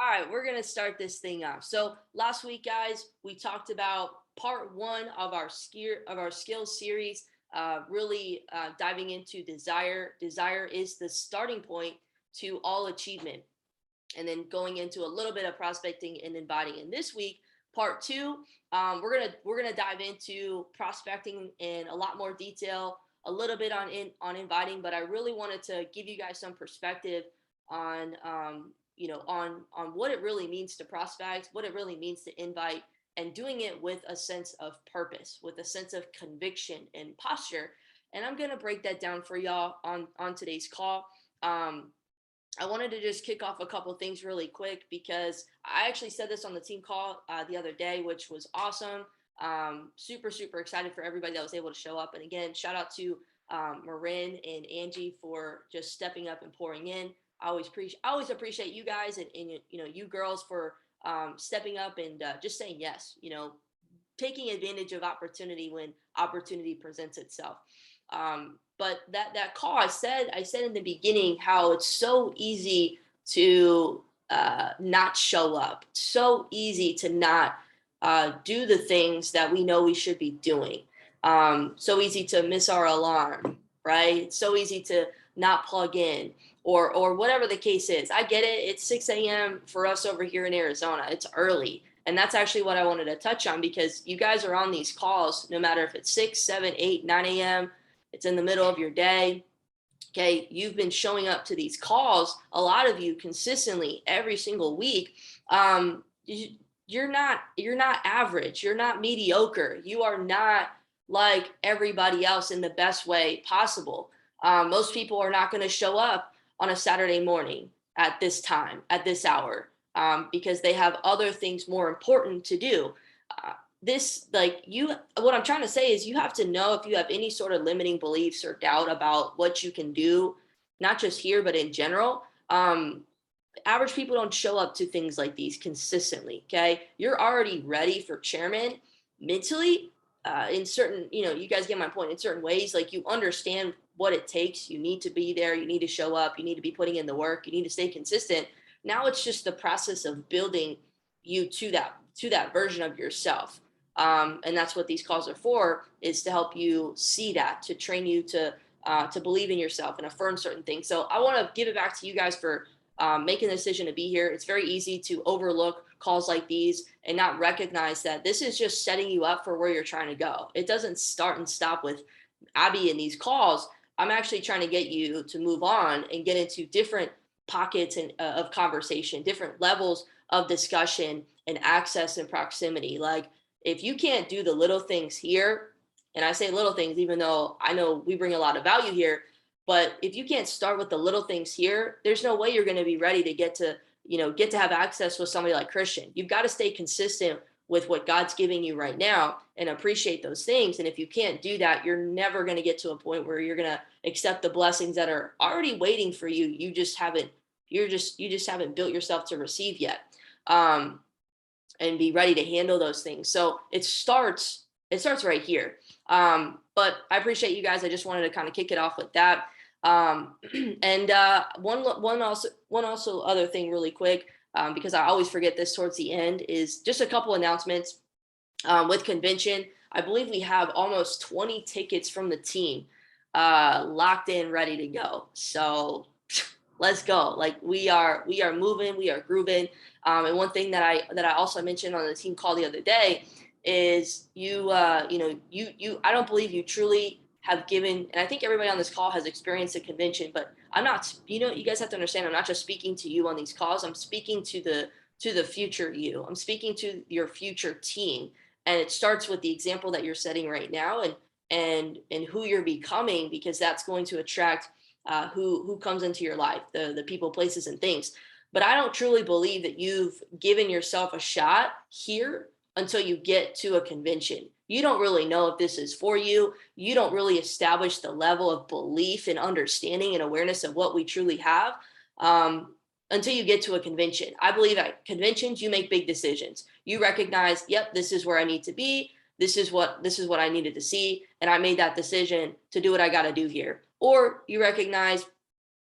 All right, we're gonna start this thing off. So last week, guys, we talked about part one of our skills series. Really diving into desire. Desire is the starting point to all achievement, and then going into a little bit of prospecting and inviting. And this week, part two, we're gonna dive into prospecting in a lot more detail, a little bit on inviting, but I really wanted to give you guys some perspective on on what it really means to prospect, what it really means to invite, and doing it with a sense of purpose, with a sense of conviction and posture. And I'm gonna break that down for y'all on today's call. Um, I wanted to just kick off a couple things really quick because I actually said this on the team call the other day, which was awesome. Super excited for everybody that was able to show up. And again, shout out to Marin and Angie for just stepping up and pouring in. I always appreciate you guys and you girls for stepping up and just saying yes. Taking advantage of opportunity when opportunity presents itself. But that call, I said in the beginning how it's so easy to not show up, so easy to not do the things that we know we should be doing. So easy to miss our alarm, right? It's so easy to not plug in or whatever the case is. I get it. It's 6 a.m. for us over here in Arizona. It's early. And that's actually what I wanted to touch on because you guys are on these calls, no matter if it's 6, 7, 8, 9 a.m., it's in the middle of your day. Okay. You've been showing up to these calls, a lot of you consistently every single week. You're not average. You're not mediocre. You are not like everybody else in the best way possible. Most people are not going to show up on a Saturday morning at this time, at this hour, because they have other things more important to do. This like you What I'm trying to say is you have to know if you have any sort of limiting beliefs or doubt about what you can do, not just here but in general. Average people don't show up to things like these consistently. Okay, you're already ready for chairman mentally, in certain, you guys get my point, in certain ways. Like, you understand what it takes. You need to be there, you need to show up, you need to be putting in the work, you need to stay consistent. Now it's just the process of building you to that version of yourself. And that's what these calls are for, is to help you see that, to train you to believe in yourself and affirm certain things. So I want to give it back to you guys for making the decision to be here. It's very easy to overlook calls like these and not recognize that this is just setting you up for where you're trying to go. It doesn't start and stop with Abby in these calls. I'm actually trying to get you to move on and get into different pockets of conversation, different levels of discussion and access and proximity. Like, if you can't do the little things here, and I say little things even though I know we bring a lot of value here, but if you can't start with the little things here, there's no way you're going to be ready to get to have access with somebody like Christian. You've got to stay consistent with what God's giving you right now and appreciate those things. And if you can't do that, you're never going to get to a point where you're going to accept the blessings that are already waiting for you. You just haven't built yourself to receive yet. And be ready to handle those things. So it starts right here. But I appreciate you guys. I just wanted to kind of kick it off with that. And one other thing really quick, because I always forget this towards the end, is just a couple announcements. With convention, I believe we have almost 20 tickets from the team locked in, ready to go. So let's go. Like, we are moving, we are grooving. And one thing that I also mentioned on the team call the other day is I don't believe you truly have given, and I think everybody on this call has experienced a convention, but I'm not, you guys have to understand, I'm not just speaking to you on these calls. I'm speaking to the future you. I'm speaking to your future team. And it starts with the example that you're setting right now, and who you're becoming, because that's going to attract who comes into your life, the people, places, and things. But I don't truly believe that you've given yourself a shot here until you get to a convention. You don't really know if this is for you. You don't really establish the level of belief and understanding and awareness of what we truly have until you get to a convention. I believe at conventions, you make big decisions. You recognize, yep, this is where I need to be. This is what I needed to see. And I made that decision to do what I got to do here. Or you recognize,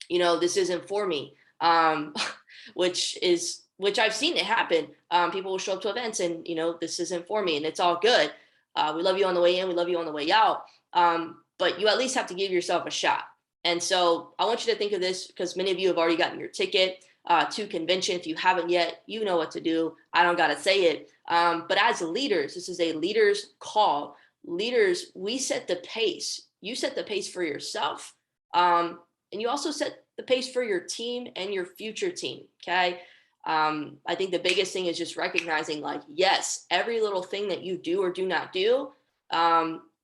this isn't for me, which is which I've seen it happen. People will show up to events and, this isn't for me, and it's all good. We love you on the way in. We love you on the way out. But you at least have to give yourself a shot. And so I want you to think of this, because many of you have already gotten your ticket to convention. If you haven't yet, you know what to do. I don't got to say it. But as leaders, this is a leader's call. Leaders, we set the pace. You set the pace for yourself. And you also set the pace for your team and your future team. Okay. I think the biggest thing is just recognizing, like, yes, every little thing that you do or do not do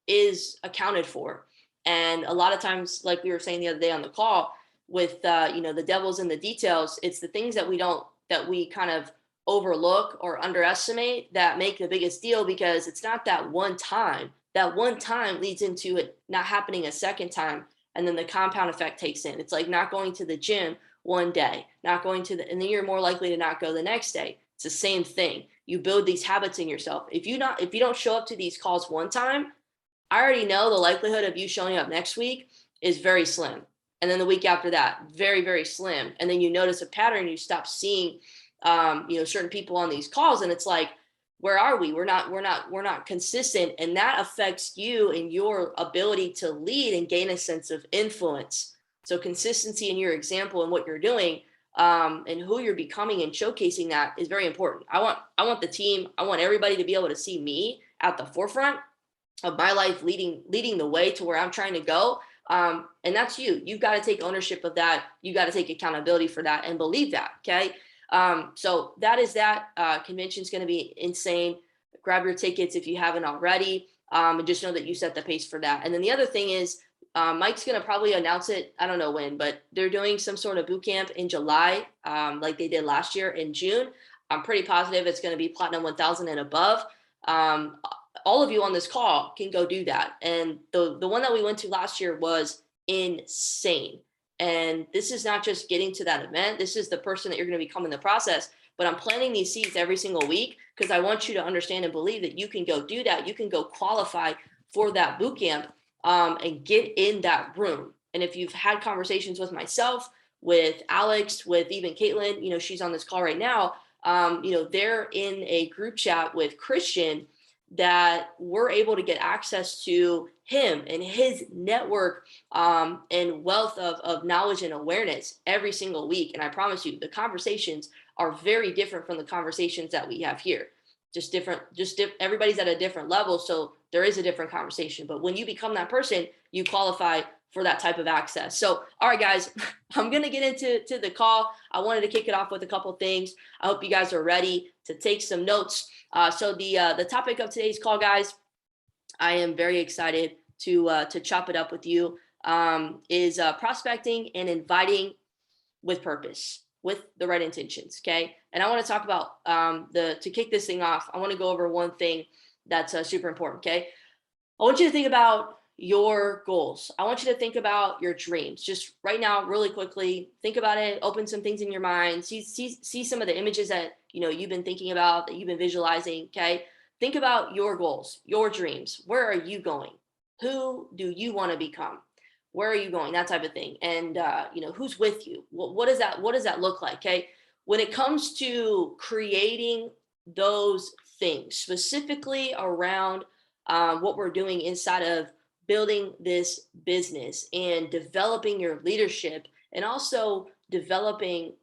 is accounted for. And a lot of times, like we were saying the other day on the call, with the devil's in the details, it's the things that we kind of overlook or underestimate that make the biggest deal, because it's not that one time. That one time leads into it not happening a second time, and then the compound effect takes in. It's like not going to the gym one day, and then you're more likely to not go the next day. It's the same thing. You build these habits in yourself. If you don't show up to these calls one time, I already know the likelihood of you showing up next week is very slim. And then the week after that, very, very slim. And then you notice a pattern, you stop seeing, certain people on these calls, and it's like, where are we? We're not consistent. And that affects you and your ability to lead and gain a sense of influence. So consistency in your example and what you're doing, and who you're becoming, and showcasing that is very important. I want the team, I want everybody to be able to see me at the forefront of my life, leading the way to where I'm trying to go. And that's you. You've got to take ownership of that. You got to take accountability for that and believe that. Okay. So that is that. Convention's going to be insane. Grab your tickets if you haven't already. And just know that you set the pace for that. And then the other thing is, Mike's going to probably announce it. I don't know when, but they're doing some sort of boot camp in July, like they did last year in June. I'm pretty positive it's going to be Platinum 1000 and above. All of you on this call can go do that. And the one that we went to last year was insane. And this is not just getting to that event. This is the person that you're going to become in the process. But I'm planting these seeds every single week, because I want you to understand and believe that you can go do that. You can go qualify for that boot camp, and get in that room. And if you've had conversations with myself, with Alex, with even Caitlin, she's on this call right now. They're in a group chat with Christian, that we're able to get access to him and his network, and wealth of knowledge and awareness every single week. And I promise you, the conversations are very different from the conversations that we have here. Everybody's at a different level. So there is a different conversation. But when you become that person, you qualify for that type of access. So, all right, guys, I'm going to get into the call. I wanted to kick it off with a couple things. I hope you guys are ready to take some notes. So the topic of today's call, guys, I am very excited to chop it up with you, is prospecting and inviting with purpose, with the right intentions. Okay. And I want to talk about to kick this thing off. I want to go over one thing that's super important. Okay. I want you to think about your goals. I want you to think about your dreams. Just right now, really quickly, think about it, open some things in your mind, see some of the images that you've been thinking about, that you've been visualizing. Okay. Think about your goals, your dreams. Where are you going? Who do you want to become? Where are you going? That type of thing. And who's with you? What does that look like? Okay. When it comes to creating those things, specifically around what we're doing inside of building this business and developing your leadership, and also developing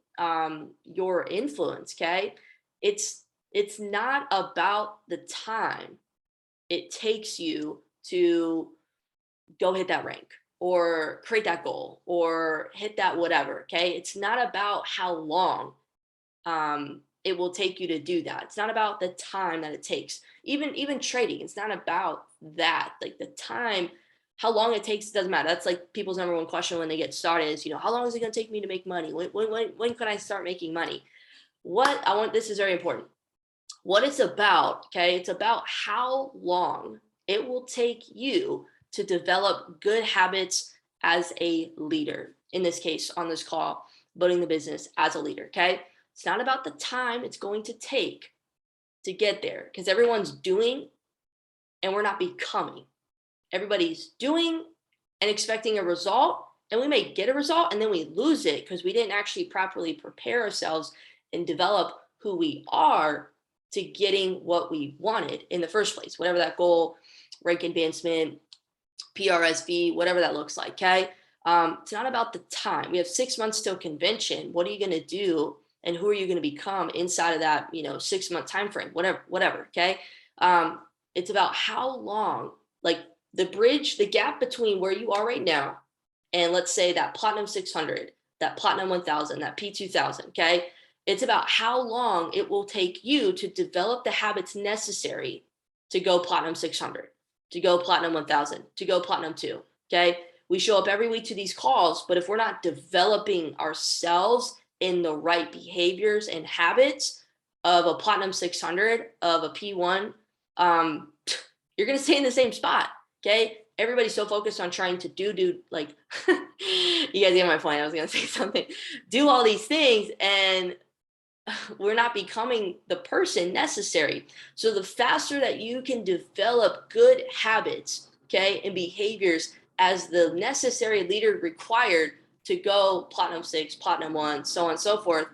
your influence. Okay. It's not about the time it takes you to go hit that rank or create that goal or hit that whatever. Okay. It's not about how long it will take you to do that. It's not about the time that it takes. Even trading, it's not about that. Like the time, how long it takes, doesn't matter. That's like people's number one question when they get started is, how long is it going to take me to make money? When can I start making money? This is very important. What it's about, okay, it's about how long it will take you to develop good habits as a leader. In this case, on this call, building the business as a leader, okay? It's not about the time it's going to take to get there, because everyone's doing and we're not becoming. Everybody's doing and expecting a result, and we may get a result and then we lose it because we didn't actually properly prepare ourselves and develop who we are to getting what we wanted in the first place, whatever that goal, rank advancement, PRSV, whatever that looks like. Okay. It's not about the time. We have 6 months till convention. What are you going to do? And who are you going to become inside of that, 6-month time frame, whatever. Okay. It's about how long, like the bridge, the gap between where you are right now and let's say that platinum 600, that platinum 1000, that P2000. Okay. It's about how long it will take you to develop the habits necessary to go platinum 600, to go platinum 1000, to go platinum 2. Okay. We show up every week to these calls, but if we're not developing ourselves in the right behaviors and habits of a platinum 600, of a P1, you're going to stay in the same spot. Okay. Everybody's so focused on trying to do like, you guys get my point. I was going to say something, do all these things, and we're not becoming the person necessary. So the faster that you can develop good habits, okay, and behaviors as the necessary leader required to go platinum 6, platinum 1, so on and so forth,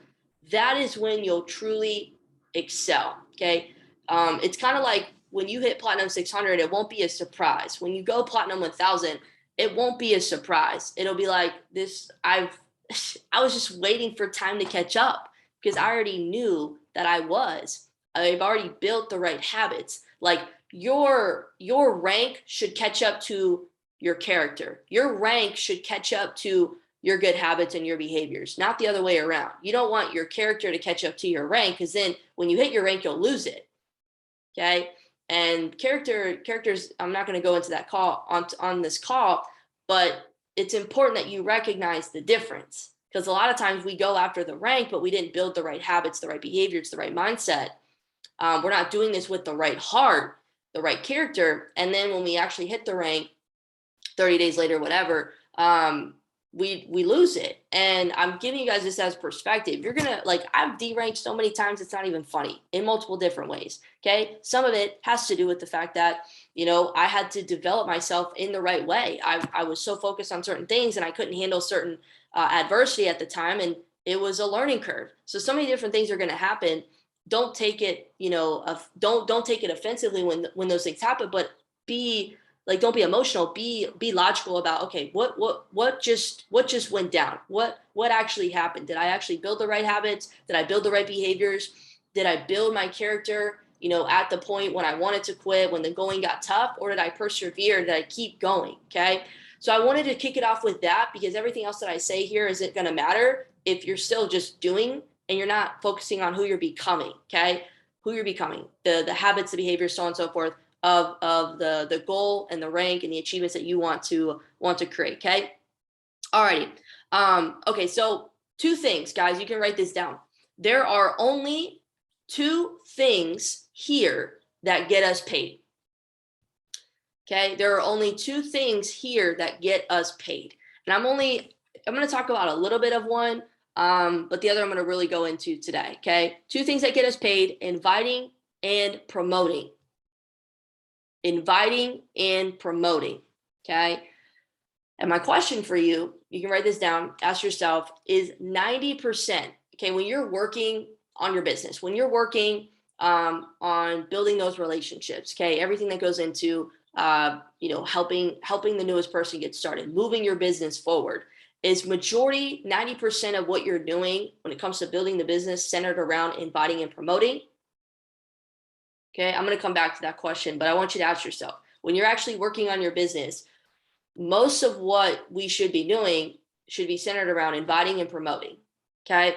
that is when you'll truly excel. Okay. It's kind of like when you hit platinum 600, it won't be a surprise. When you go platinum 1000, it won't be a surprise. It'll be like this. I was just waiting for time to catch up, because I already knew that I've already built the right habits. Like your rank should catch up to your character. Your rank should catch up to your good habits and your behaviors, not the other way around. You don't want your character to catch up to your rank, because then when you hit your rank, you'll lose it. Okay. And characters, I'm not going to go into that call on this call, but it's important that you recognize the difference. Because a lot of times we go after the rank, but we didn't build the right habits, the right behaviors, the right mindset. We're not doing this with the right heart, the right character. And then when we actually hit the rank 30 days later, whatever, we lose it. And I'm giving you guys this as perspective. You're going to, like, I've deranked so many times, it's not even funny, in multiple different ways. Okay. Some of it has to do with the fact that, I had to develop myself in the right way. I was so focused on certain things and I couldn't handle certain adversity at the time, and it was a learning curve. So many different things are going to happen. Don't take it, don't take it offensively when those things happen, but don't be emotional. Be logical about, okay, what just went down? What actually happened? Did I actually build the right habits? Did I build the right behaviors? Did I build my character, at the point when I wanted to quit, when the going got tough, or did I persevere? Did I keep going? Okay. So I wanted to kick it off with that, because everything else that I say here isn't going to matter if you're still just doing and you're not focusing on who you're becoming. Okay. Who you're becoming, the habits, the behaviors, so on and so forth, of the goal and the rank and the achievements that you want to create. Okay. Alrighty. Okay. So 2 things, guys, you can write this down. There are only 2 things here that get us paid. Okay. There are only 2 things here that get us paid. And I'm going to talk about a little bit of one, but the other I'm going to really go into today. Okay. 2 things that get us paid: inviting and promoting. Inviting and promoting. Okay. And my question for you, you can write this down, ask yourself, is 90%, okay, when you're working on your business, when you're working on building those relationships, okay, everything that goes into helping the newest person get started, moving your business forward, is majority 90% of what you're doing when it comes to building the business centered around inviting and promoting? Okay, I'm going to come back to that question, but I want you to ask yourself, when you're actually working on your business, most of what we should be doing should be centered around inviting and promoting. Okay,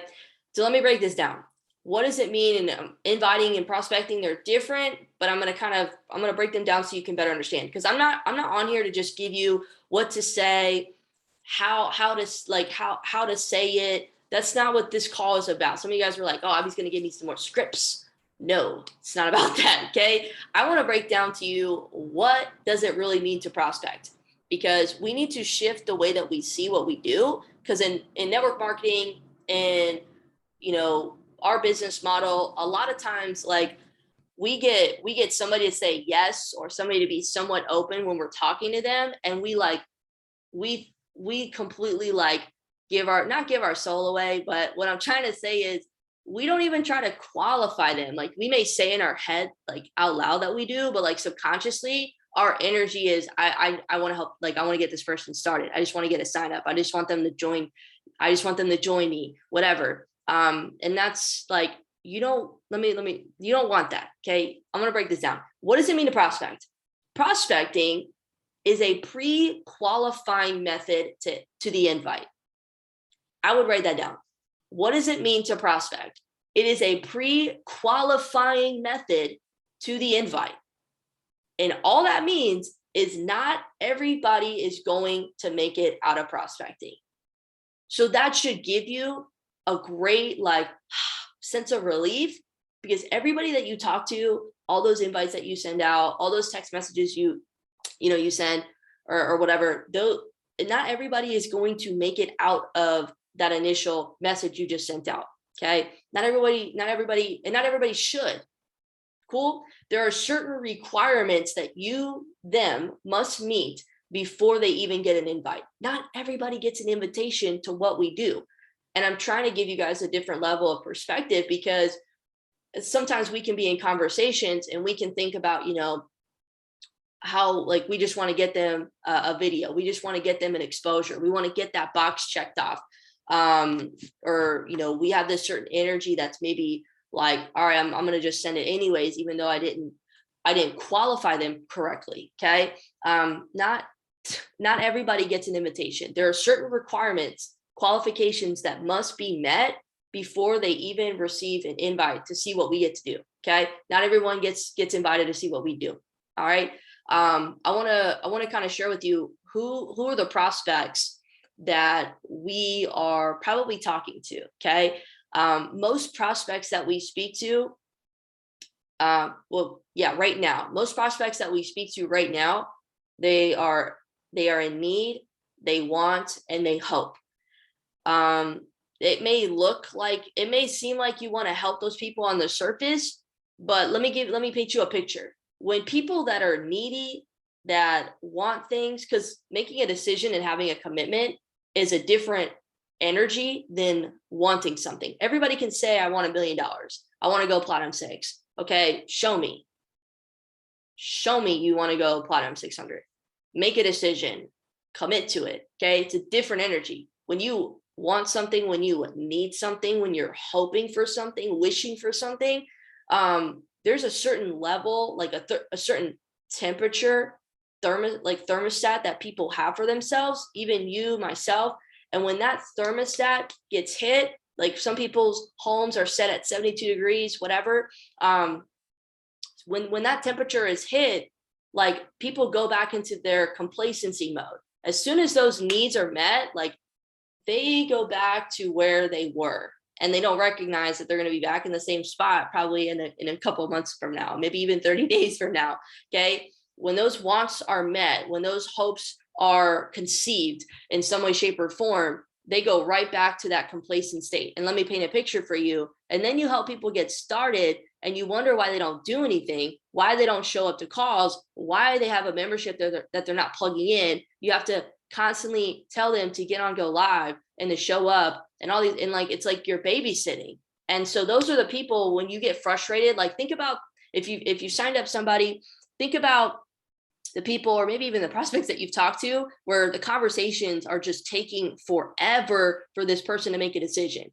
so let me break this down. What does it mean? And inviting and prospecting, they're different, but I'm going to break them down so you can better understand, because I'm not on here to just give you what to say, how to say it. That's not what this call is about. Some of you guys were like, oh, he's going to give me some more scripts. No, it's not about that. Okay. I want to break down to you, what does it really mean to prospect? Because we need to shift the way that we see what we do. Because in network marketing and, our business model, a lot of times, like, we get somebody to say yes, or somebody to be somewhat open when we're talking to them. And we completely, like, not give our soul away. But what I'm trying to say is, we don't even try to qualify them. Like we may say in our head, like out loud that we do, but like subconsciously, our energy is, I want to help. Like I want to get this person started. I just want to get a sign up. I just want them to join. I just want them to join me, whatever. And that's like, you don't, you don't want that. Okay. I'm going to break this down. What does it mean to prospect? Prospecting is a pre-qualifying method to the invite. I would write that down. What does it mean to prospect? It is a pre-qualifying method to the invite. And all that means is not everybody is going to make it out of prospecting. So that should give you a great like sense of relief, because everybody that you talk to, all those invites that you send out, all those text messages you send or whatever, though, not everybody is going to make it out of that initial message you just sent out. Okay. Not everybody, and not everybody should. Cool. There are certain requirements that them must meet before they even get an invite. Not everybody gets an invitation to what we do. And I'm trying to give you guys a different level of perspective, because sometimes we can be in conversations and we can think about, how like we just want to get them a video. We just want to get them an exposure. We want to get that box checked off. Or, we have this certain energy that's maybe like, all right, I'm going to just send it anyways, even though I didn't qualify them correctly. Okay. Not everybody gets an invitation. There are certain requirements, qualifications that must be met before they even receive an invite to see what we get to do. Okay. Not everyone gets invited to see what we do. All right. I want to kind of share with you who are the prospects that we are probably talking to. Okay. Most prospects that we speak to, right now, most prospects that we speak to right now, they are in need, they want, and they hope. It may seem like you want to help those people on the surface, but let me paint you a picture. When people that are needy, that want things, because making a decision and having a commitment is a different energy than wanting something. Everybody can say, I want $1 million. I want to go platinum 6. Okay, show me you want to go platinum 600. Make a decision, commit to it. Okay, it's a different energy. When you want something, when you need something, when you're hoping for something, wishing for something, there's a certain level, like a certain temperature, thermostat that people have for themselves, even you, myself. And when that thermostat gets hit, like some people's homes are set at 72 degrees, whatever. When that temperature is hit, like people go back into their complacency mode. As soon as those needs are met, like they go back to where they were, and they don't recognize that they're going to be back in the same spot probably in a couple of months from now, maybe even 30 days from now. Okay. When those wants are met, when those hopes are conceived in some way, shape, or form, they go right back to that complacent state. And let me paint a picture for you. And then you help people get started, and you wonder why they don't do anything, why they don't show up to calls, why they have a membership that they're not plugging in. You have to constantly tell them to get on Go Live and to show up and all these, and like, it's like you're babysitting. And so those are the people, when you get frustrated, like think about if you signed up somebody, think about the people, or maybe even the prospects that you've talked to, where the conversations are just taking forever for this person to make a decision.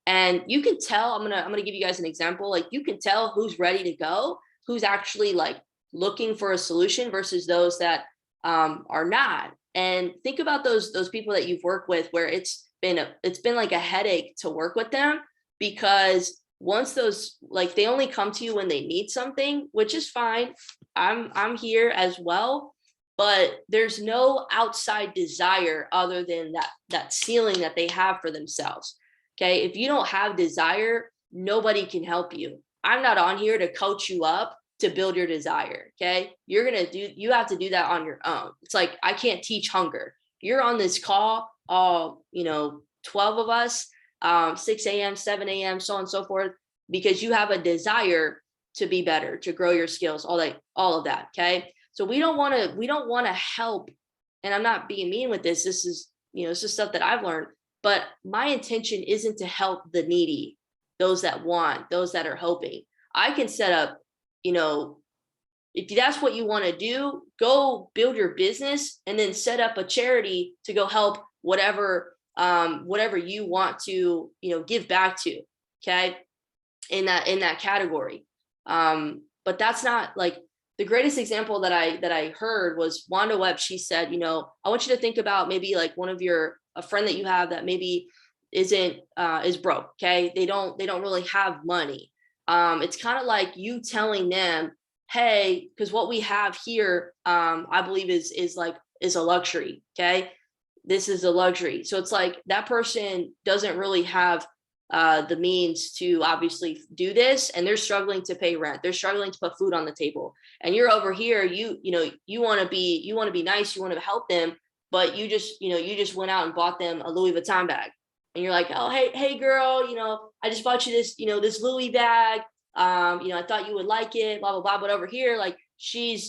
And you can tell, I'm gonna give you guys an example. Like you can tell who's ready to go, who's actually like looking for a solution versus those that are not. And think about those people that you've worked with where it's been like a headache to work with them, because once those, like, they only come to you when they need something, which is fine. I'm here as well, but there's no outside desire other than that ceiling that they have for themselves. Okay. If you don't have desire, nobody can help you. I'm not on here to coach you up to build your desire. Okay. You have to do that on your own. It's like, I can't teach hunger. You're on this call, 12 of us, 6 a.m., 7 a.m., so on and so forth, because you have a desire to be better, to grow your skills, all of that. Okay. So we don't want to help. And I'm not being mean with this. This is stuff that I've learned, but my intention isn't to help the needy. those that want, those that are hoping. I can set up, if that's what you want to do, go build your business and then set up a charity to go help whatever you want to, give back to. Okay. In that category. But that's not like the greatest example that I heard was Wanda Webb. She said, I want you to think about maybe like a friend that you have that maybe is broke. Okay. They don't really have money. It's kind of like you telling them, hey, because what we have here, I believe is a luxury. Okay. This is a luxury. So it's like that person doesn't really have the means to obviously do this, and they're struggling to pay rent. They're struggling to put food on the table, and you're over here. You want to be nice. You want to help them, but you just went out and bought them a Louis Vuitton bag, and you're like, oh hey girl, I just bought you this this Louis bag. I thought you would like it. Blah blah blah. But over here, like she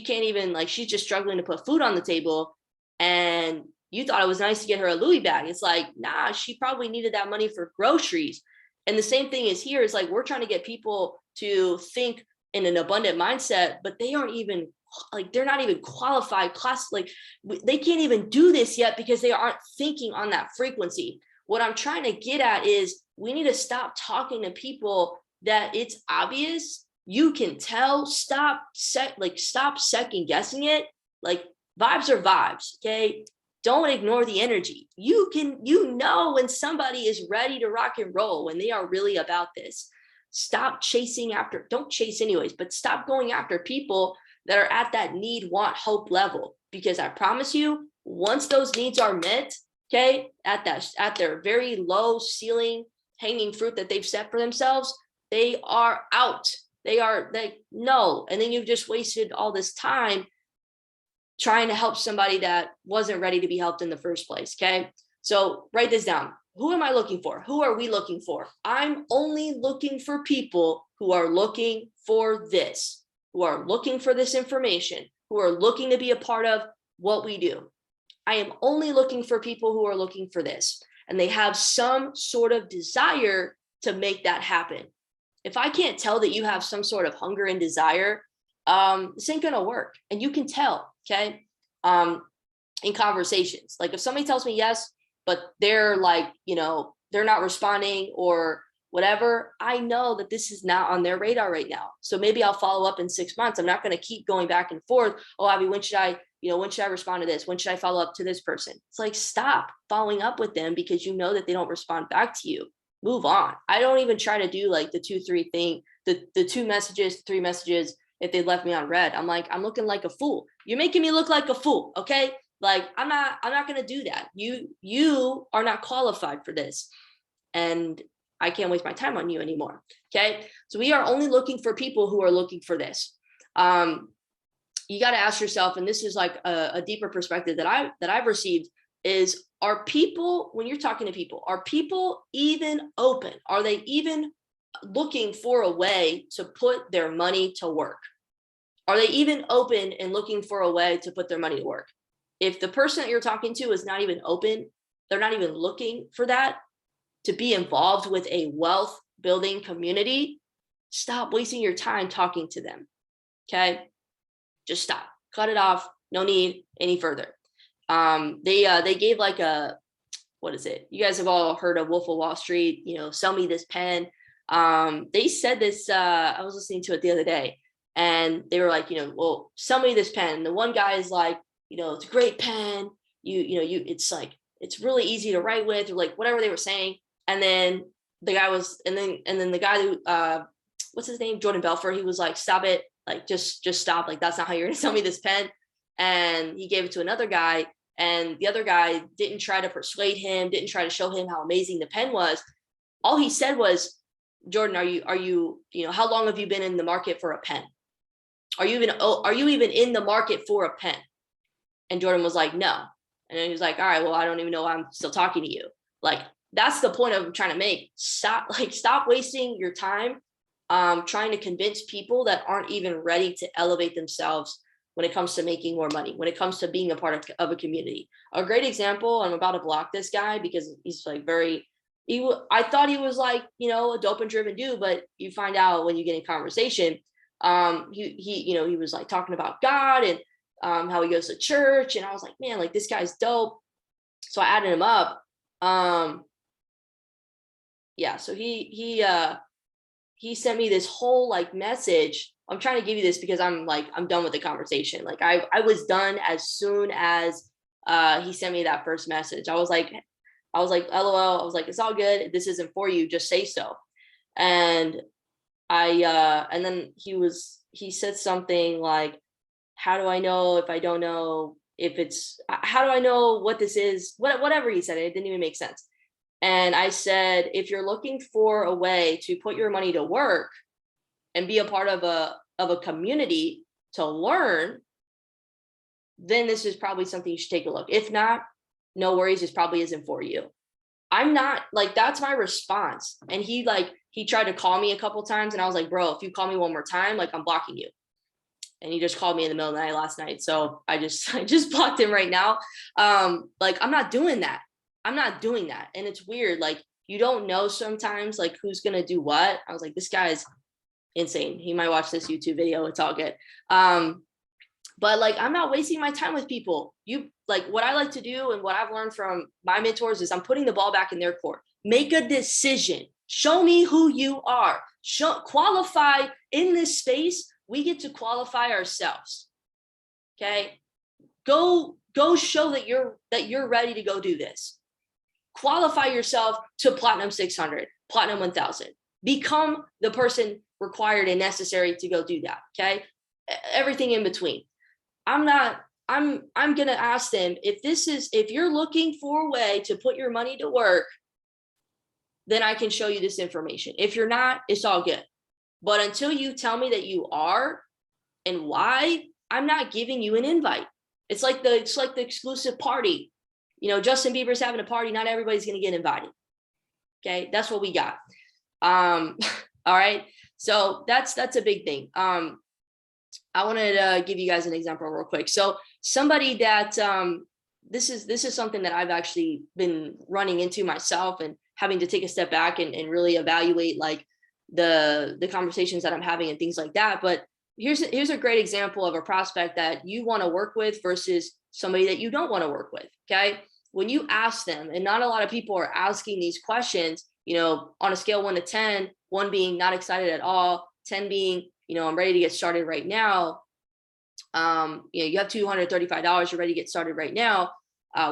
can't even, like, she's just struggling to put food on the table, and you thought it was nice to get her a Louis bag. It's like, nah, she probably needed that money for groceries. And the same thing is here. It's like, we're trying to get people to think in an abundant mindset, but they aren't even like, they're not even qualified class. Like they can't even do this yet because they aren't thinking on that frequency. What I'm trying to get at is we need to stop talking to people that it's obvious. You can tell, stop second guessing it. Like vibes are vibes. Okay. Don't ignore the energy. You know when somebody is ready to rock and roll, when they are really about this. Stop chasing after, don't chase anyways, but stop going after people that are at that need, want, hope level. Because I promise you, once those needs are met, okay, at their very low ceiling hanging fruit that they've set for themselves, they are out. No. And then you've just wasted all this time trying to help somebody that wasn't ready to be helped in the first place. Okay. So write this down. Who am I looking for? Who are we looking for? I'm only looking for people who are looking for this, who are looking for this information, who are looking to be a part of what we do. I am only looking for people who are looking for this, and they have some sort of desire to make that happen. If I can't tell that you have some sort of hunger and desire, this ain't gonna work. And you can tell, okay, in conversations. Like if somebody tells me yes, but they're like, they're not responding or whatever, I know that this is not on their radar right now. So maybe I'll follow up in 6 months. I'm not going to keep going back and forth. Oh, Abby, when should I respond to this? When should I follow up to this person? It's like, stop following up with them because you know that they don't respond back to you. Move on. I don't even try to do like the 2-3 thing, the 2 messages, 3 messages. If they left me on red, I'm like, I'm looking like a fool. You're making me look like a fool. Okay. Like I'm not going to do that. You are not qualified for this. And I can't waste my time on you anymore. Okay. So we are only looking for people who are looking for this. You got to ask yourself, and this is like a deeper perspective that I've received, is, are people, when you're talking to people, are people even open? Are they even looking for a way to put their money to work? Are they even open and looking for a way to put their money to work? If the person that you're talking to is not even open, they're not even looking for that, to be involved with a wealth building community, stop wasting your time talking to them. Okay. Just stop, cut it off. No need any further. They gave like a, what is it? You guys have all heard of Wolf of Wall Street, sell me this pen. They said this, I was listening to it the other day, and they were like, well, sell me this pen. And the one guy is like, it's a great pen. It's like, it's really easy to write with, or like whatever they were saying. And then the guy was, and then the guy who, what's his name? Jordan Belfort. He was like, stop it. Like, just stop. Like, that's not how you're going to sell me this pen. And he gave it to another guy. And the other guy didn't try to persuade him, didn't try to show him how amazing the pen was. All he said was, Jordan, are you, how long have you been in the market for a pen? Are you even in the market for a pen? And Jordan was like, no. And then he was like, all right, well, I don't even know why I'm still talking to you. Like, that's the point I'm trying to make. Stop wasting your time trying to convince people that aren't even ready to elevate themselves when it comes to making more money, when it comes to being a part of a community. A great example, I'm about to block this guy because he's like very, I thought he was like, you know, a dope and driven dude, but you find out when you get in conversation, he was like talking about God and how he goes to church, and I was like, man, like this guy's dope. So I added him up. Yeah, so he sent me this whole like message. I'm trying to give you this because I'm done with the conversation. Like I was done as soon as he sent me that first message. I was like, LOL. I was like, it's all good. This isn't for you. Just say so. And and then he said something like, how do I know if I don't know if it's, how do I know what this is? Whatever he said, it didn't even make sense. And I said, if you're looking for a way to put your money to work and be a part of a community to learn, then this is probably something you should take a look. If not, no worries, this probably isn't for you. I'm not like, that's my response. And he tried to call me a couple times, and I was like, bro, if you call me one more time, like I'm blocking you. And he just called me in the middle of the night last night. So I just blocked him right now. Like I'm not doing that. I'm not doing that. And it's weird. Like you don't know sometimes like who's going to do what. I was like, this guy's insane. He might watch this YouTube video. It's all good. But like, I'm not wasting my time with people. You like what I like to do, and what I've learned from my mentors is I'm putting the ball back in their court. Make a decision. Show me who you are. Qualify in this space. We get to qualify ourselves. Okay. Go show that you're ready to go do this. Qualify yourself to Platinum 600, Platinum 1000. Become the person required and necessary to go do that. Okay. Everything in between. I'm going to ask them if you're looking for a way to put your money to work, then I can show you this information. If you're not, it's all good. But until you tell me that you are and why, I'm not giving you an invite. It's like the exclusive party. You know, Justin Bieber's having a party. Not everybody's going to get invited. Okay. That's what we got. All right. So that's a big thing. I wanted to give you guys an example real quick. So somebody that, this is something that I've actually been running into myself and having to take a step back and really evaluate like the conversations that I'm having and things like that. But here's a great example of a prospect that you want to work with versus somebody that you don't want to work with. Okay. When you ask them, and not a lot of people are asking these questions, you know, on a scale 1 to 10, 1 being not excited at all, 10 being, you know, I'm ready to get started right now. You know, you have $235, you're ready to get started right now.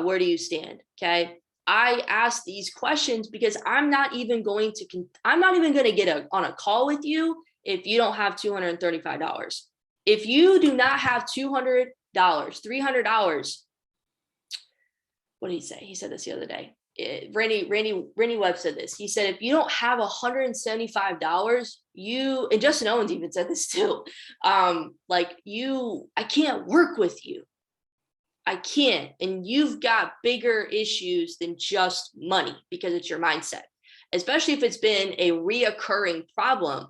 Where do you stand? Okay. I ask these questions because I'm not even going to get on a call with you if you don't have $235. If you do not have $200, $300, what did he say? He said this the other day. Randy Webb said this. He said, if you don't have $175, and Justin Owens even said this too. I can't work with you. I can't. And you've got bigger issues than just money because it's your mindset, especially if it's been a reoccurring problem.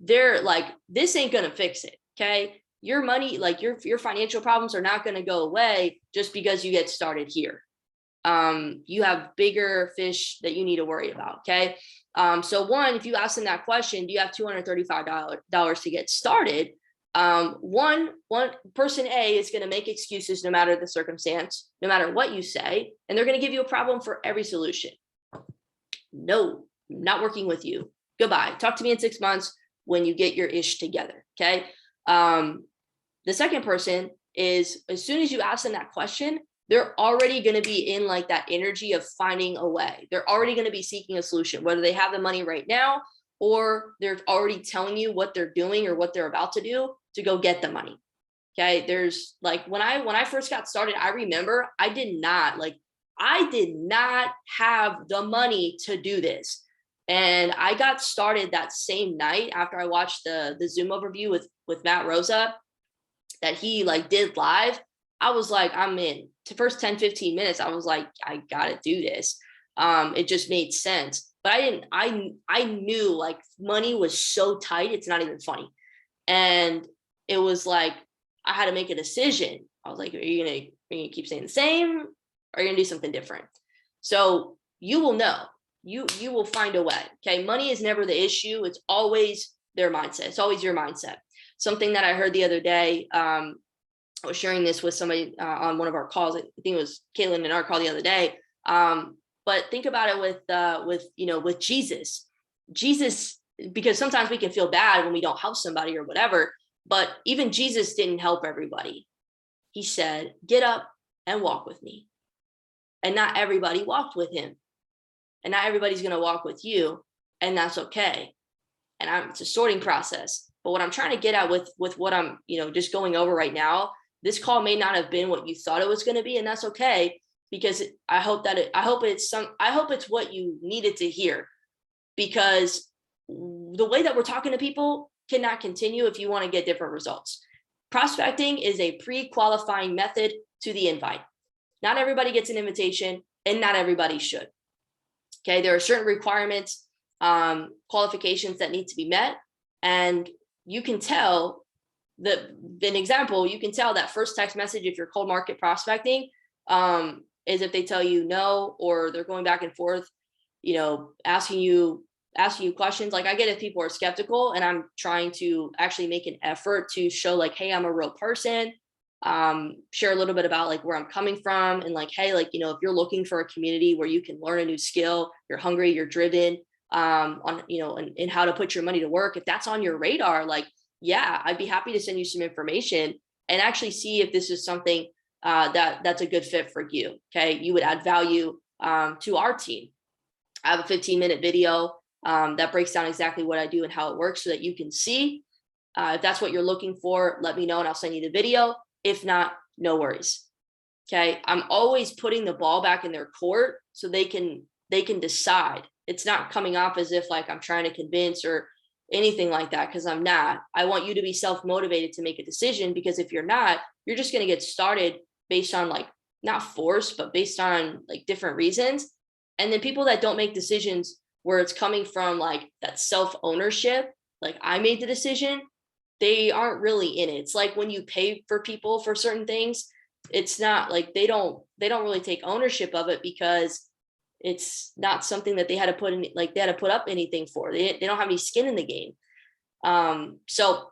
They're like, this ain't going to fix it. Okay. Your money, like your financial problems are not going to go away just because you get started here. You have bigger fish that you need to worry about. Okay. So one, if you ask them that question, do you have $235 to get started? One person A is going to make excuses no matter the circumstance, no matter what you say, and they're going to give you a problem for every solution. No, not working with you. Goodbye. Talk to me in 6 months when you get your ish together. Okay. The second person is, as soon as you ask them that question, they're already going to be in like that energy of finding a way. They're already going to be seeking a solution, whether they have the money right now or they're already telling you what they're doing or what they're about to do to go get the money. Okay. There's like, when I first got started, I remember I did not have the money to do this. And I got started that same night after I watched the Zoom overview with Matt Rosa that he like did live. I was like, I'm in. The first 10, 15 minutes, I was like, I gotta do this. It just made sense. But I knew like money was so tight, it's not even funny. And it was like, I had to make a decision. I was like, are you gonna keep saying the same, or are you gonna do something different? So you will know. you will find a way. Okay. Money is never the issue. It's always their mindset. It's always your mindset. Something that I heard the other day, I was sharing this with somebody on one of our calls. I think it was Caitlin in our call the other day. But think about it with Jesus. Jesus, because sometimes we can feel bad when we don't help somebody or whatever, but even Jesus didn't help everybody. He said, get up and walk with me. And not everybody walked with him. And not everybody's going to walk with you. And that's okay. And it's a sorting process. But what I'm trying to get at with what I'm, just going over right now, this call may not have been what you thought it was going to be. And that's okay, because I hope it's what you needed to hear, because the way that we're talking to people cannot continue if you want to get different results. Prospecting is a pre-qualifying method to the invite. Not everybody gets an invitation, and not everybody should. Okay, there are certain requirements, qualifications that need to be met, and you can tell that. An example, you can tell that first text message if you're cold market prospecting is if they tell you no, or they're going back and forth, asking you questions. Like, I get if people are skeptical, and I'm trying to actually make an effort to show like, hey, I'm a real person. Share a little bit about like where I'm coming from, and like, hey, like, if you're looking for a community where you can learn a new skill, you're hungry, you're driven, and how to put your money to work. If that's on your radar, like, yeah, I'd be happy to send you some information and actually see if this is something that's a good fit for you. Okay, you would add value to our team. I have a 15-minute video that breaks down exactly what I do and how it works, so that you can see. If that's what you're looking for, let me know and I'll send you the video. If not, no worries. Okay. I'm always putting the ball back in their court so they can decide. It's not coming off as if like I'm trying to convince or anything like that, because I'm not. I want you to be self-motivated to make a decision, because if you're not, you're just going to get started based on like, not force, but based on like different reasons. And then people that don't make decisions where it's coming from like that self-ownership, like I made the decision, they aren't really in it. It's like when you pay for people for certain things, it's not like they don't really take ownership of it, because it's not something that they had to put in, like they had to put up anything for. They don't have any skin in the game. So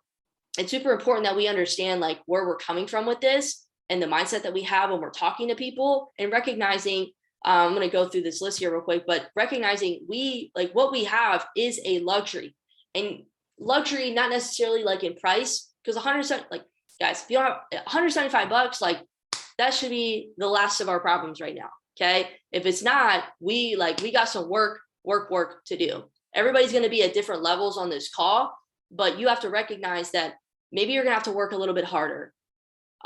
it's super important that we understand like where we're coming from with this, and the mindset that we have when we're talking to people, and recognizing, I'm going to go through this list here real quick, but recognizing what we have is a luxury. And luxury, not necessarily like in price, because guys, if you don't have $175, like that should be the last of our problems right now. Okay. If it's not, we got some work to do. Everybody's going to be at different levels on this call, but you have to recognize that maybe you're going to have to work a little bit harder,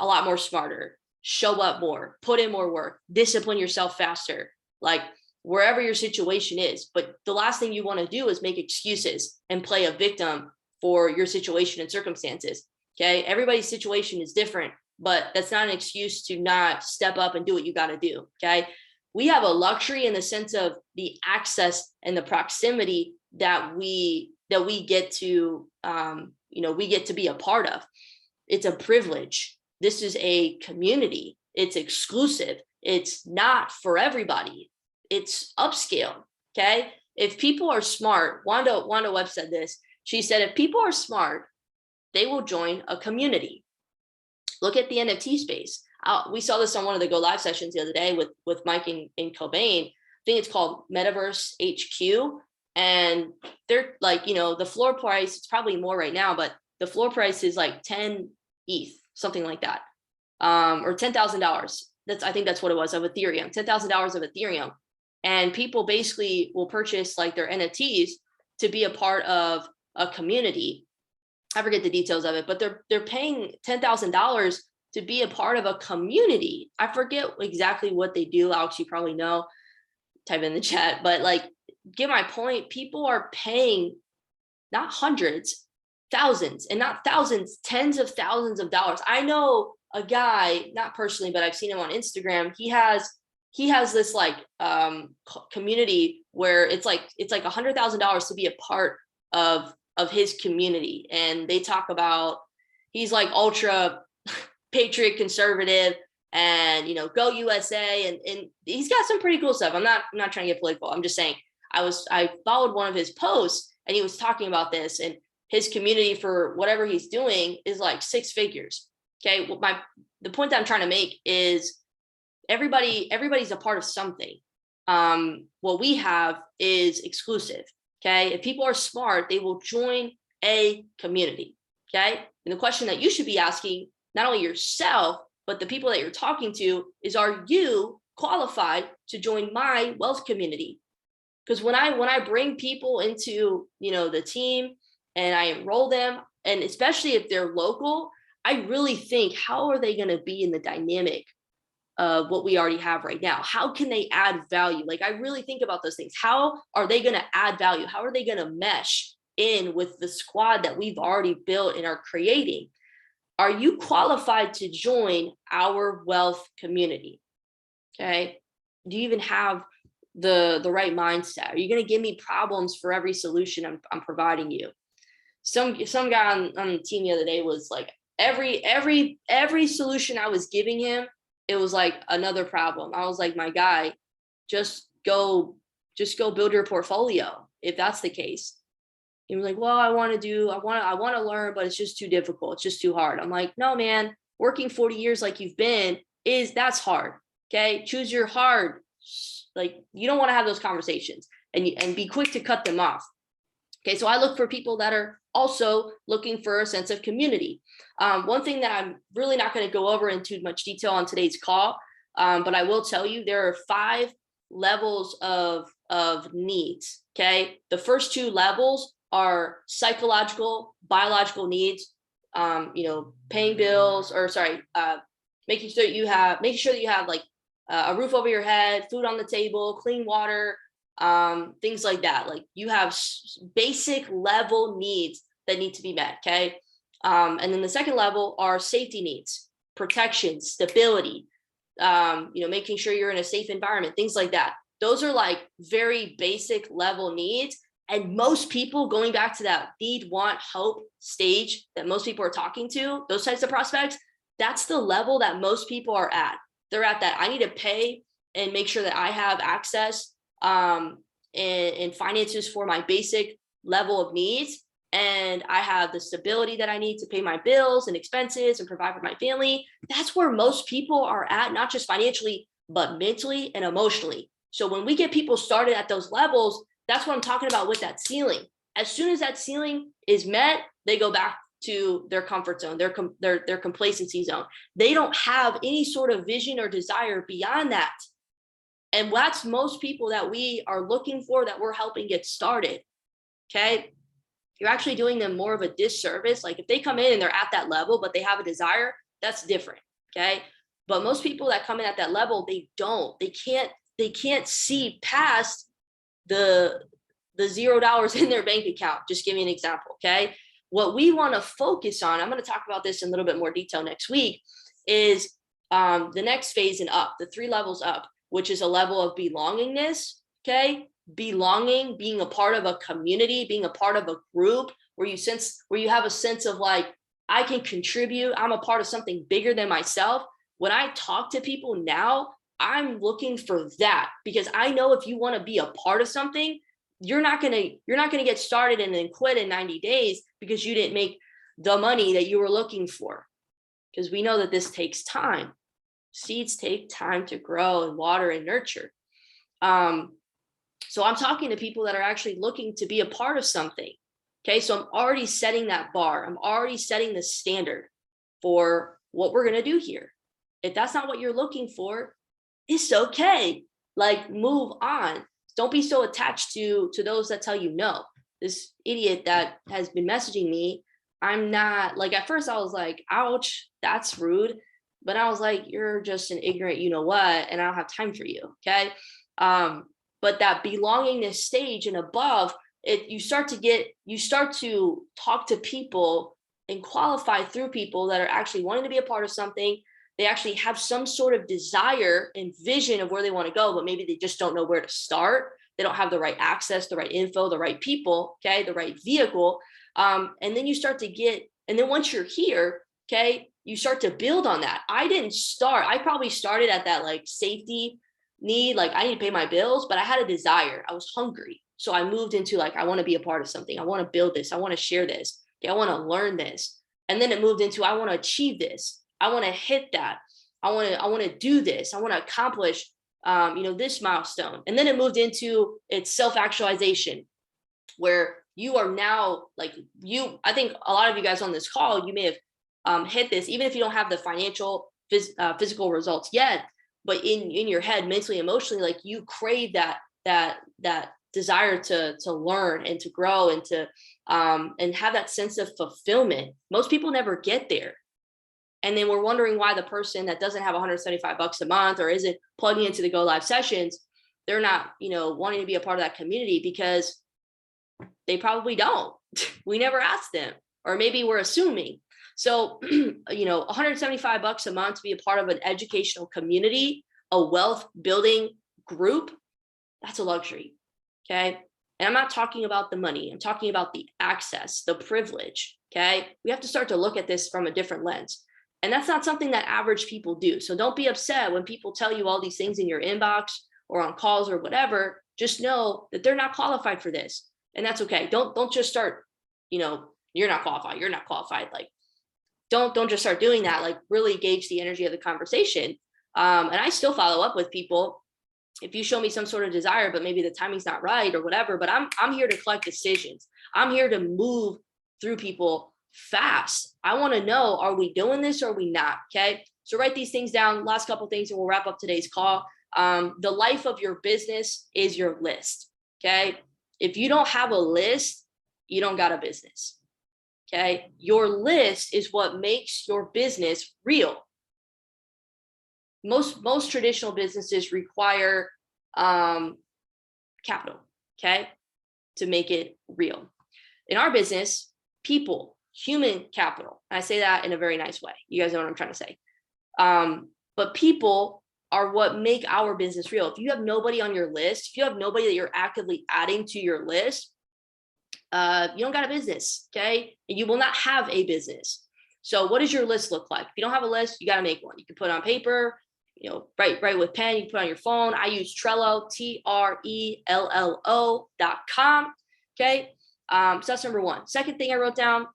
a lot more smarter, show up more, put in more work, discipline yourself faster, like wherever your situation is. But the last thing you want to do is make excuses and play a victim for your situation and circumstances. Okay. Everybody's situation is different, but that's not an excuse to not step up and do what you got to do. Okay. We have a luxury in the sense of the access and the proximity that we get to, we get to be a part of. It's a privilege. This is a community. It's exclusive. It's not for everybody. It's upscale. Okay. If people are smart, Wanda Webb said this. She said, if people are smart, they will join a community. Look at the NFT space. We saw this on one of the Go Live sessions the other day with Mike and Cobain. I think it's called Metaverse HQ. And they're like, the floor price, it's probably more right now, but the floor price is like 10 ETH, something like that. Or $10,000. I think that's what it was, of Ethereum, $10,000 of Ethereum. And people basically will purchase like their NFTs to be a part of a community. I forget the details of it, but they're paying $10,000 to be a part of a community. I forget exactly what they do. Alex, you probably know, type in the chat, but like, get my point. People are paying not hundreds, thousands, and not thousands, tens of thousands of dollars. I know a guy, not personally, but I've seen him on Instagram. He has this like community where it's like $100,000 to be a part of his community. And they talk about, he's like ultra patriot conservative and, go USA. And he's got some pretty cool stuff. I'm not trying to get political. I'm just saying, I followed one of his posts, and he was talking about this, and his community for whatever he's doing is like 6 figures. Okay. Well, the point that I'm trying to make is everybody's a part of something. What we have is exclusive. Okay. If people are smart, they will join a community. Okay. And the question that you should be asking, not only yourself, but the people that you're talking to, is, are you qualified to join my wealth community? Because when I bring people into, the team, and I enroll them, and especially if they're local, I really think, how are they going to be in the dynamic of what we already have right now? How can they add value? Like, I really think about those things. How are they going to add value? How are they going to mesh in with the squad that we've already built and are creating? Are you qualified to join our wealth community? Okay. Do you even have the right mindset? Are you going to give me problems for every solution I'm providing you? Some guy on the team the other day was like, every solution I was giving him, it was like another problem. I was like, my guy, just go build your portfolio if that's the case. He was like, well, I want to learn, but it's just too difficult. It's just too hard. I'm like, no, man, working 40 years like you've been, that's hard. Okay. Choose your hard. Like, you don't want to have those conversations, and be quick to cut them off. Okay. So I look for people that are also looking for a sense of community. One thing that I'm really not going to go over in too much detail on today's call, but I will tell you, there are 5 levels of needs. Okay. The first 2 levels are psychological, biological needs, paying bills, making sure that you have like a roof over your head, food on the table, clean water, things like that. Like, you have basic level needs that need to be met. Okay. And then the second level are safety needs, protection, stability, making sure you're in a safe environment, things like that. Those are like very basic level needs. And most people, going back to that need, want, hope stage that most people are talking to, those types of prospects, that's the level that most people are at. They're at that, I need to pay and make sure that I have access and finances for my basic level of needs. And I have the stability that I need to pay my bills and expenses and provide for my family. That's where most people are at, not just financially, but mentally and emotionally. So when we get people started at those levels, that's what I'm talking about with that ceiling. As soon as that ceiling is met, they go back to their comfort zone, their complacency zone. They don't have any sort of vision or desire beyond that. And that's most people that we are looking for, that we're helping get started. Okay. You're actually doing them more of a disservice. Like, if they come in and they're at that level, but they have a desire, that's different. Okay. But most people that come in at that level, they can't see past the $0 in their bank account. Just give me an example. Okay. What we want to focus on, I'm going to talk about this in a little bit more detail next week, is the next phase and up, the 3 levels up, which is a level of belongingness. Okay. Belonging, being a part of a community, being a part of a group where you have a sense of like, I can contribute. I'm a part of something bigger than myself. When I talk to people now, I'm looking for that, because I know if you want to be a part of something, you're not going to get started and then quit in 90 days because you didn't make the money that you were looking for. Because we know that this takes time. Seeds take time to grow and water and nurture. So I'm talking to people that are actually looking to be a part of something. Okay. So I'm already setting that bar. I'm already setting the standard for what we're going to do here. If that's not what you're looking for, it's okay. Like, move on. Don't be so attached to those that tell you no. This idiot that has been messaging me, I'm not like, at first I was like, ouch, that's rude. But I was like, you're just an ignorant, you know what, and I don't have time for you. Okay. But that belongingness stage and above it, you start to talk to people and qualify through people that are actually wanting to be a part of something. They actually have some sort of desire and vision of where they want to go, but maybe they just don't know where to start. They don't have the right access, the right info, the right people, okay, the right vehicle. And then you start to and then once you're here, okay, you start to build on that. I probably started at that like safety need, like, I need to pay my bills, but I had a desire. I was hungry. So I moved into like, I want to be a part of something. I want to build this. I want to share this. Okay, I want to learn this. And then it moved into, I want to achieve this. I want to hit that. I want to do this. I want to accomplish, this milestone. And then it moved into its self-actualization, where you are now like I think a lot of you guys on this call, you may have hit this, even if you don't have the financial physical results yet, but in your head, mentally, emotionally, like you crave that desire to learn and to grow and to and have that sense of fulfillment. Most people never get there. And then we're wondering why the person that doesn't have $175 a month or isn't plugging into the Go Live sessions, they're not, wanting to be a part of that community, because they probably don't. We never asked them, or maybe we're assuming. So, $175 a month to be a part of an educational community, a wealth building group, that's a luxury. Okay. And I'm not talking about the money. I'm talking about the access, the privilege. Okay. We have to start to look at this from a different lens. And that's not something that average people do. So don't be upset when people tell you all these things in your inbox or on calls or whatever. Just know that they're not qualified for this. And that's okay. Don't just start, you're not qualified. You're not qualified. Like, don't just start doing that. Like, really gauge the energy of the conversation. And I still follow up with people if you show me some sort of desire, but maybe the timing's not right or whatever. But I'm here to collect decisions. I'm here to move through people fast. I want to know, are we doing this or are we not? Okay. So write these things down. Last couple of things, and we'll wrap up today's call. The life of your business is your list. Okay. If you don't have a list, you don't got a business. Okay. Your list is what makes your business real. Most traditional businesses require capital, okay, to make it real. In our business, people, human capital. And I say that in a very nice way. You guys know what I'm trying to say. But people are what make our business real. If you have nobody on your list, if you have nobody that you're actively adding to your list, you don't got a business, okay? And you will not have a business. So what does your list look like? If you don't have a list, you got to make one. You can put it on paper, write with pen. You can put it on your phone. I use Trello, TRELLO.com. Okay. So that's number one. Second thing I wrote down,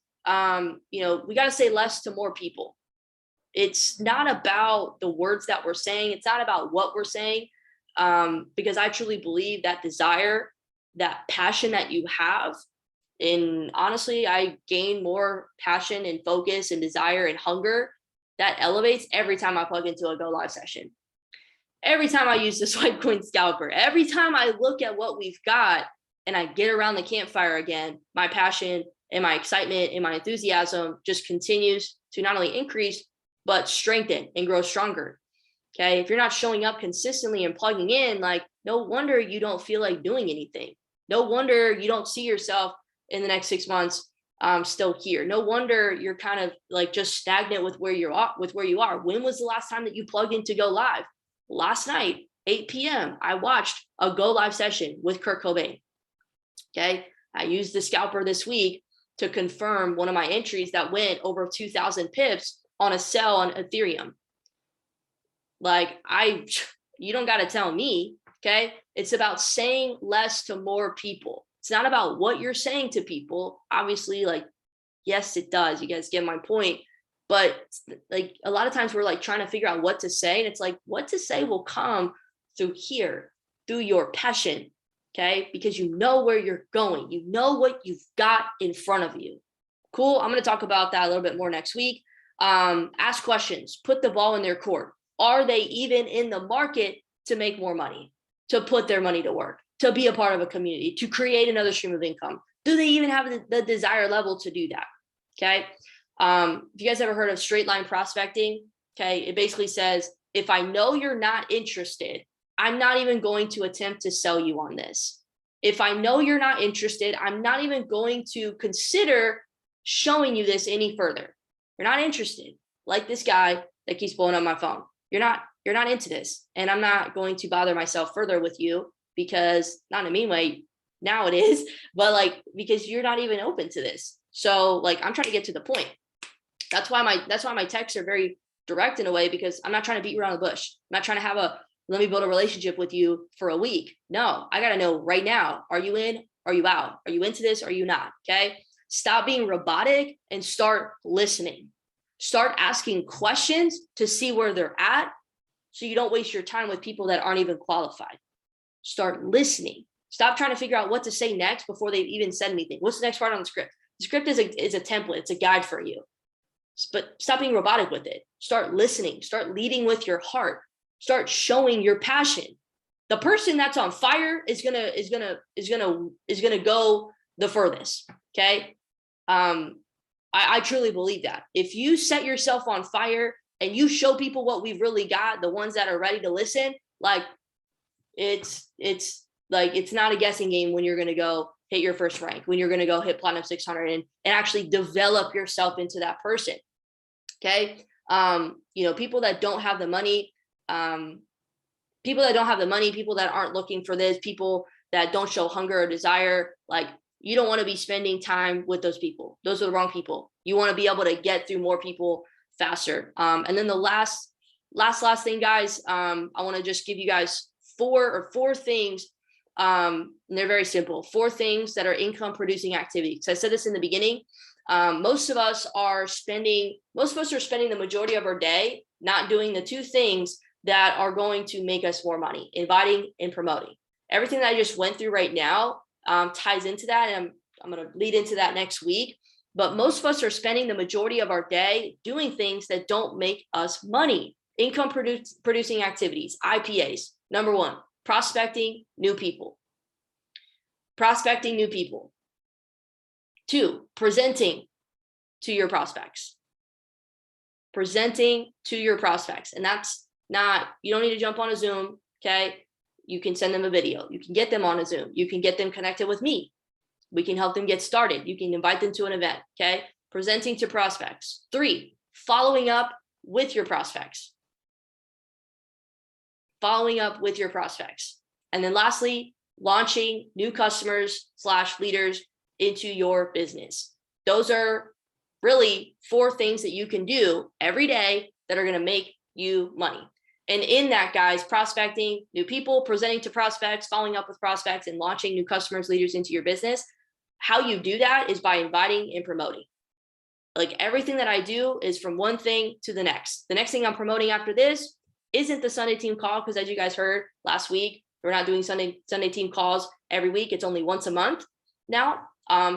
we got to say less to more people. It's not about the words that we're saying. It's not about what we're saying. Because I truly believe that desire, that passion that you have, and honestly, I gain more passion and focus and desire and hunger that elevates every time I plug into a Go Live session. Every time I use the Swipe Coin Scalper, every time I look at what we've got and I get around the campfire again, my passion and my excitement and my enthusiasm just continues to not only increase, but strengthen and grow stronger. Okay. If you're not showing up consistently and plugging in, like, no wonder you don't feel like doing anything. No wonder you don't see yourself in the next 6 months still here. No wonder you're kind of like just stagnant with where you are. When was the last time that you plugged in to Go Live? Last night, 8 p.m. I watched a Go Live session with Kurt Cobain. Okay. I used the scalper this week to confirm one of my entries that went over 2,000 pips on a sell on Ethereum. Like, you don't got to tell me. Okay. It's about saying less to more people. It's not about what you're saying to people. Obviously, like, yes, it does. You guys get my point. But like, a lot of times we're like trying to figure out what to say. And it's like, what to say will come through here, through your passion. Okay. Because you know where you're going. You know what you've got in front of you. Cool. I'm going to talk about that a little bit more next week. Ask questions, put the ball in their court. Are they even in the market to make more money, to put their money to work, to be a part of a community, to create another stream of income? Do they even have the desire level to do that? Okay. If you guys ever heard of straight line prospecting, okay, it basically says, if I know you're not interested, I'm not even going to attempt to sell you on this. If I know you're not interested, I'm not even going to consider showing you this any further. You're not interested. Like this guy that keeps blowing up my phone. You're not into this. And I'm not going to bother myself further with you, because not in a mean way, now it is, but like, because you're not even open to this. So like, I'm trying to get to the point. That's why my texts are very direct in a way, because I'm not trying to beat around the bush. I'm not trying to have a let me build a relationship with you for a week. No, I got to know right now. Are you in? Are you out? Are you into this? Are you not? Okay. Stop being robotic and start listening. Start asking questions to see where they're at so you don't waste your time with people that aren't even qualified. Start listening. Stop trying to figure out what to say next before they've even said anything. What's the next part on the script? The script is a template. It's a guide for you. But stop being robotic with it. Start listening. Start leading with your heart. Start showing your passion. The person that's on fire is gonna go the furthest. Okay. I truly believe that. If you set yourself on fire and you show people what we've really got, the ones that are ready to listen, like it's not a guessing game when you're going to go hit your first rank, when you're going to go hit Platinum 600 and actually develop yourself into that person. Okay. People that don't have the money, people that aren't looking for this, people that don't show hunger or desire, like you don't want to be spending time with those people. Those are the wrong people. You want to be able to get through more people faster. And then the last thing, guys, I want to just give you guys four things. And they're very simple. 4 things that are income producing activities. So I said this in the beginning. Most of us are spending the majority of our day not doing the 2 things that are going to make us more money: inviting and promoting. Everything that I just went through right now ties into that, and I'm going to lead into that next week. But most of us are spending the majority of our day doing things that don't make us money. Income producing activities, IPAs. Number 1, prospecting new people. 2, presenting to your prospects. And that's not, you don't need to jump on a Zoom. Okay. You can send them a video. You can get them on a Zoom. You can get them connected with me. We can help them get started. You can invite them to an event. Okay. Presenting to prospects. 3, following up with your prospects. And then lastly, launching new customers / leaders into your business. Those are really 4 things that you can do every day that are going to make you money. And in that, guys, prospecting new people, presenting to prospects, following up with prospects, and launching new customers, leaders into your business. How you do that is by inviting and promoting. Like everything that I do is from one thing to the next. The next thing I'm promoting after this isn't the Sunday team call, because as you guys heard last week, we're not doing Sunday team calls every week. It's only once a month now.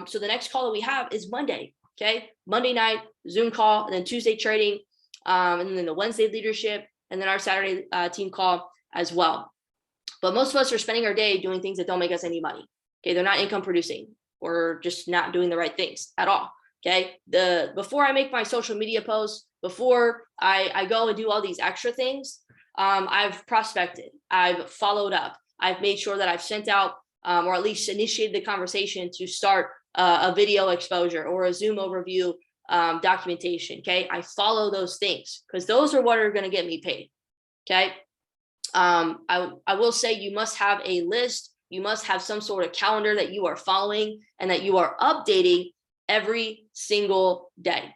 So the next call that we have is Monday. Okay. Monday night Zoom call, and then Tuesday trading, and then the Wednesday leadership, and then our Saturday team call as well. But most of us are spending our day doing things that don't make us any money. Okay. They're not income producing. We're just not doing the right things at all. Okay. Before I make my social media posts, before I go and do all these extra things, I've prospected, I've followed up, I've made sure that I've sent out, or at least initiated the conversation to start a video exposure or a Zoom overview documentation. Okay. I follow those things because those are what are going to get me paid. Okay. I will say you must have a list. You must have some sort of calendar that you are following and that you are updating every single day.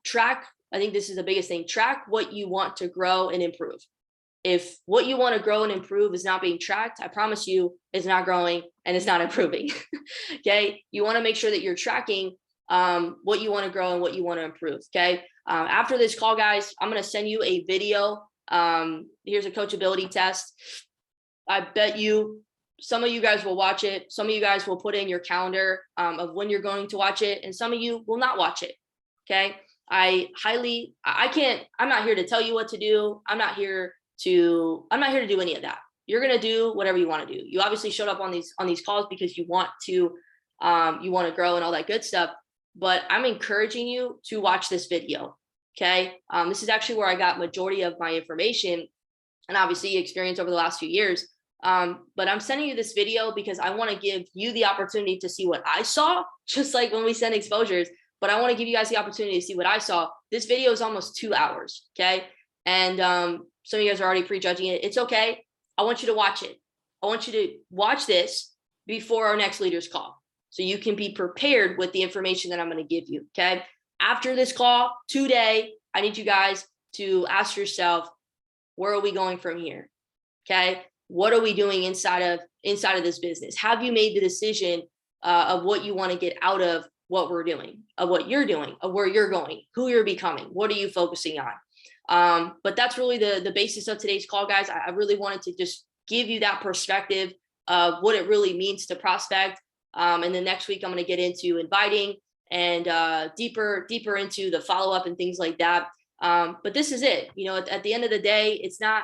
Track, I think this is the biggest thing. Track what you want to grow and improve. If what you want to grow and improve is not being tracked, I promise you it's not growing and it's not improving. Okay. You want to make sure that you're tracking what you want to grow and what you want to improve. Okay. After this call, guys, I'm going to send you a video. Here's a coachability test. I bet you some of you guys will watch it. Some of you guys will put in your calendar of when you're going to watch it, and some of you will not watch it. Okay. I'm not here to tell you what to do. I'm not here to do any of that. You're going to do whatever you want to do. You obviously showed up on these calls because you want to grow and all that good stuff, but I'm encouraging you to watch this video. Okay. This is actually where I got majority of my information and obviously experience over the last few years. But I'm sending you this video because I want to give you the opportunity to see what I saw, just like when we send exposures, but I want to give you guys the opportunity to see what I saw. This video is almost 2 hours. Okay. And, some of you guys are already prejudging it. It's okay. I want you to watch it. I want you to watch this before our next leaders call, so you can be prepared with the information that I'm going to give you. Okay. After this call today, I need you guys to ask yourself, where are we going from here? Okay. What are we doing inside of this business? Have you made the decision of what you want to get out of what we're doing, of what you're doing, of where you're going, who you're becoming? What are you focusing on? But that's really the basis of today's call, guys. I really wanted to just give you that perspective of what it really means to prospect. And then next week, I'm going to get into inviting and deeper into the follow-up and things like that. But this is it. At the end of the day, it's not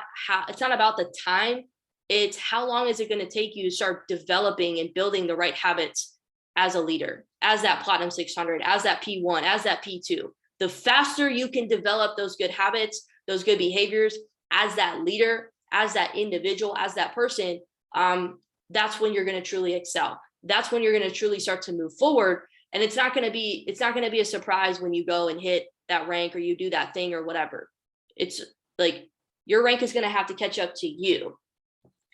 about the time. It's how long is it going to take you to start developing and building the right habits as a leader, as that Platinum 600, as that P1, as that P2. The faster you can develop those good habits, those good behaviors as that leader, as that individual, as that person, that's when you're going to truly excel. That's when you're going to truly start to move forward. And it's not going to be a surprise when you go and hit that rank or you do that thing or whatever. It's like your rank is going to have to catch up to you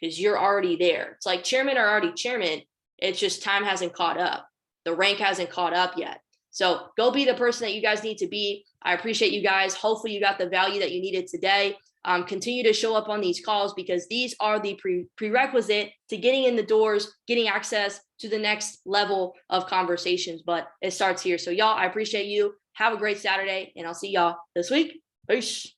because you're already there. It's like chairmen are already chairman. It's just time hasn't caught up. The rank hasn't caught up yet. So go be the person that you guys need to be. I appreciate you guys. Hopefully you got the value that you needed today. Continue to show up on these calls because these are the prerequisite to getting in the doors, getting access to the next level of conversations. But it starts here. So y'all, I appreciate you. Have a great Saturday and I'll see y'all this week. Peace.